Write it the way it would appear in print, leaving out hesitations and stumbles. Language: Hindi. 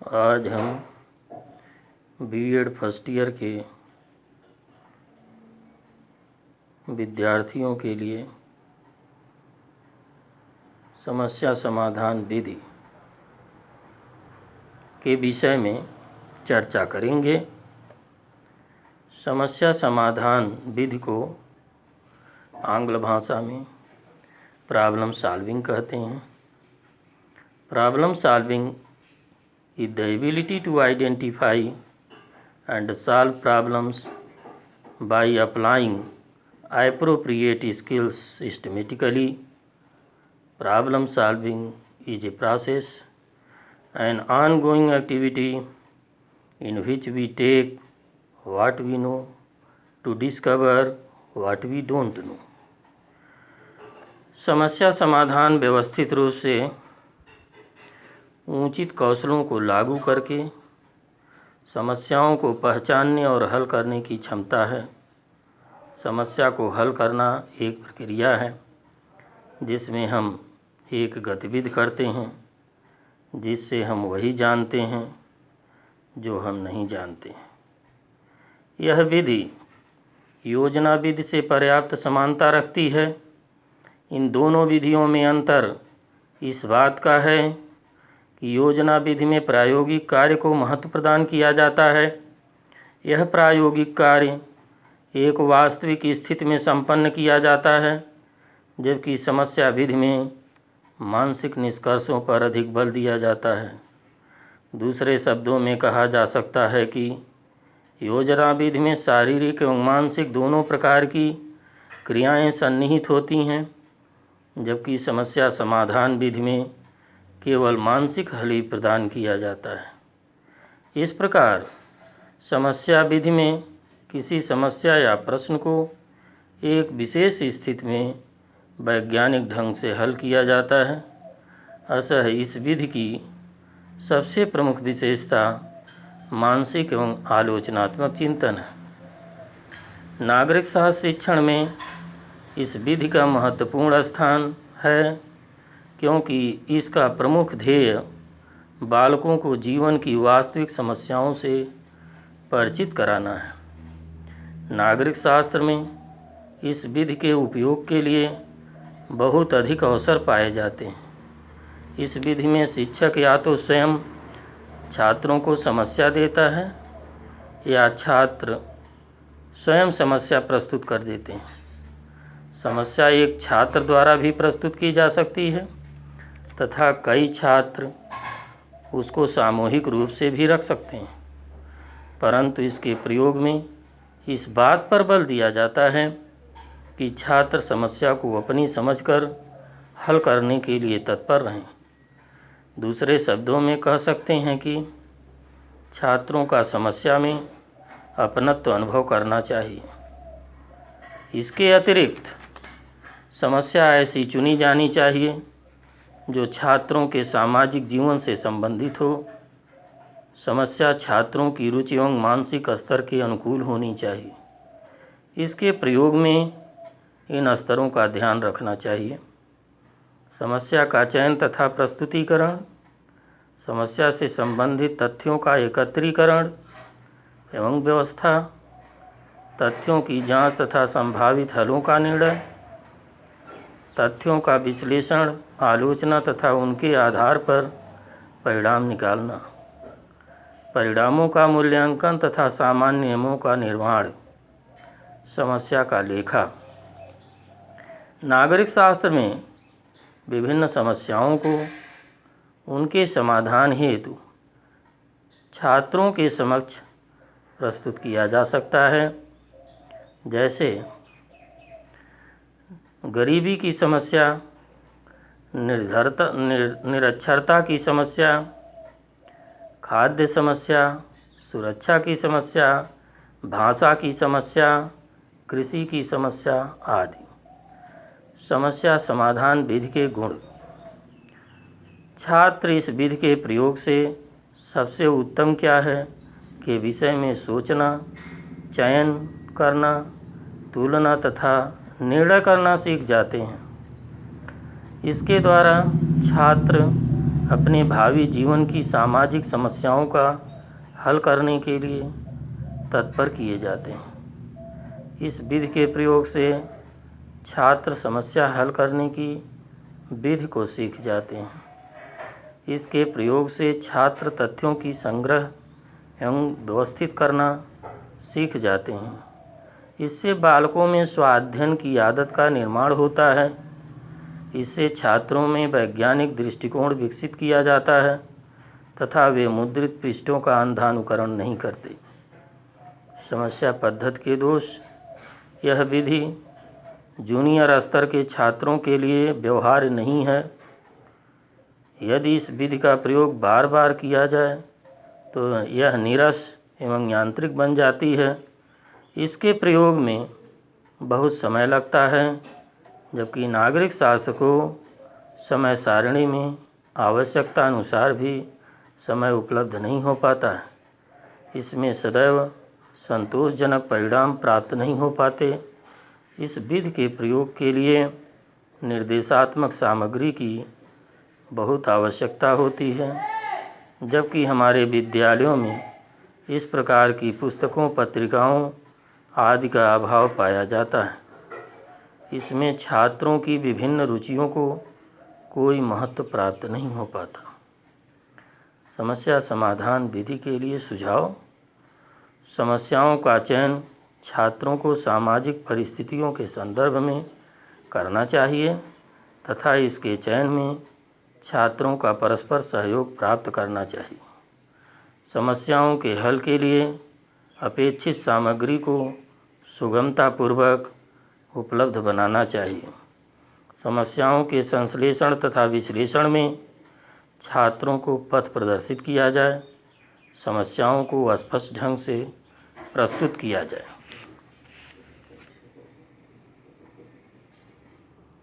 आज हम बीएड फर्स्ट ईयर के विद्यार्थियों के लिए समस्या समाधान विधि के विषय में चर्चा करेंगे। समस्या समाधान विधि को आंग्ल भाषा में प्रॉब्लम सॉल्विंग कहते हैं। Problem solving is the ability to identify and solve problems by applying appropriate skills systematically. Problem solving is a process, an ongoing activity in which we take what we know to discover what we don't know. समस्या समाधान व्यवस्थित रूप से उचित कौशलों को लागू करके समस्याओं को पहचानने और हल करने की क्षमता है। समस्या को हल करना एक प्रक्रिया है जिसमें हम एक गतिविधि करते हैं जिससे हम वही जानते हैं जो हम नहीं जानते। यह विधि योजना विधि से पर्याप्त समानता रखती है। इन दोनों विधियों में अंतर इस बात का है कि योजना विधि में प्रायोगिक कार्य को महत्व प्रदान किया जाता है। यह प्रायोगिक कार्य एक वास्तविक स्थिति में संपन्न किया जाता है, जबकि समस्या विधि में मानसिक निष्कर्षों पर अधिक बल दिया जाता है। दूसरे शब्दों में कहा जा सकता है कि योजना विधि में शारीरिक एवं मानसिक दोनों प्रकार की क्रियाएं सन्निहित होती हैं, जबकि समस्या समाधान विधि में केवल मानसिक हल ही प्रदान किया जाता है। इस प्रकार समस्या विधि में किसी समस्या या प्रश्न को एक विशेष स्थिति में वैज्ञानिक ढंग से हल किया जाता है। अतः इस विधि की सबसे प्रमुख विशेषता मानसिक एवं आलोचनात्मक चिंतन है। नागरिक शास्त्र शिक्षण में इस विधि का महत्वपूर्ण स्थान है, क्योंकि इसका प्रमुख ध्येय बालकों को जीवन की वास्तविक समस्याओं से परिचित कराना है। नागरिक शास्त्र में इस विधि के उपयोग के लिए बहुत अधिक अवसर पाए जाते हैं। इस विधि में शिक्षक या तो स्वयं छात्रों को समस्या देता है या छात्र स्वयं समस्या प्रस्तुत कर देते हैं। समस्या एक छात्र द्वारा भी प्रस्तुत की जा सकती है तथा कई छात्र उसको सामूहिक रूप से भी रख सकते हैं, परंतु इसके प्रयोग में इस बात पर बल दिया जाता है कि छात्र समस्या को अपनी समझकर हल करने के लिए तत्पर रहें। दूसरे शब्दों में कह सकते हैं कि छात्रों का समस्या में अपनत्व अनुभव करना चाहिए। इसके अतिरिक्त समस्या ऐसी चुनी जानी चाहिए जो छात्रों के सामाजिक जीवन से संबंधित हो। समस्या छात्रों की रुचि एवं मानसिक स्तर के अनुकूल होनी चाहिए। इसके प्रयोग में इन स्तरों का ध्यान रखना चाहिए। समस्या का चयन तथा प्रस्तुतिकरण, समस्या से संबंधित तथ्यों का एकत्रीकरण एवं व्यवस्था, तथ्यों की जांच तथा संभावित हलों का निर्णय, तथ्यों का विश्लेषण, आलोचना तथा उनके आधार पर परिणाम निकालना, परिणामों का मूल्यांकन तथा सामान्य नियमों का निर्माण, समस्या का लेखा। नागरिक शास्त्र में विभिन्न समस्याओं को उनके समाधान हेतु छात्रों के समक्ष प्रस्तुत किया जा सकता है। जैसे गरीबी की समस्या, निरक्षरता की समस्या, खाद्य समस्या, सुरक्षा की समस्या, भाषा की समस्या, कृषि की समस्या आदि। समस्या समाधान विधि के गुण। छात्र इस विधि के प्रयोग से सबसे उत्तम क्या है के विषय में सोचना, चयन करना, तुलना तथा निर्णय करना सीख जाते हैं। इसके द्वारा छात्र अपने भावी जीवन की सामाजिक समस्याओं का हल करने के लिए तत्पर किए जाते हैं। इस विधि के प्रयोग से छात्र समस्या हल करने की विधि को सीख जाते हैं। इसके प्रयोग से छात्र तथ्यों की संग्रह एवं व्यवस्थित करना सीख जाते हैं। इससे बालकों में स्वाध्ययन की आदत का निर्माण होता है। इससे छात्रों में वैज्ञानिक दृष्टिकोण विकसित किया जाता है तथा वे मुद्रित पृष्ठों का अंधा अनुकरण नहीं करते। समस्या पद्धति के दोष। यह विधि जूनियर स्तर के छात्रों के लिए व्यवहार्य नहीं है। यदि इस विधि का प्रयोग बार बार किया जाए तो यह नीरस एवं यांत्रिक बन जाती है। इसके प्रयोग में बहुत समय लगता है, जबकि नागरिक शास्त्र को समय सारणी में आवश्यकता अनुसार भी समय उपलब्ध नहीं हो पाता है। इसमें सदैव संतोषजनक परिणाम प्राप्त नहीं हो पाते। इस विधि के प्रयोग के लिए निर्देशात्मक सामग्री की बहुत आवश्यकता होती है, जबकि हमारे विद्यालयों में इस प्रकार की पुस्तकों, पत्रिकाओं आदि का अभाव पाया जाता है। इसमें छात्रों की विभिन्न रुचियों को कोई महत्व प्राप्त नहीं हो पाता। समस्या समाधान विधि के लिए सुझाव। समस्याओं का चयन छात्रों को सामाजिक परिस्थितियों के संदर्भ में करना चाहिए तथा इसके चयन में छात्रों का परस्पर सहयोग प्राप्त करना चाहिए। समस्याओं के हल के लिए अपेक्षित सामग्री को सुगमतापूर्वक उपलब्ध बनाना चाहिए। समस्याओं के संश्लेषण तथा विश्लेषण में छात्रों को पथ प्रदर्शित किया जाए। समस्याओं को स्पष्ट ढंग से प्रस्तुत किया जाए।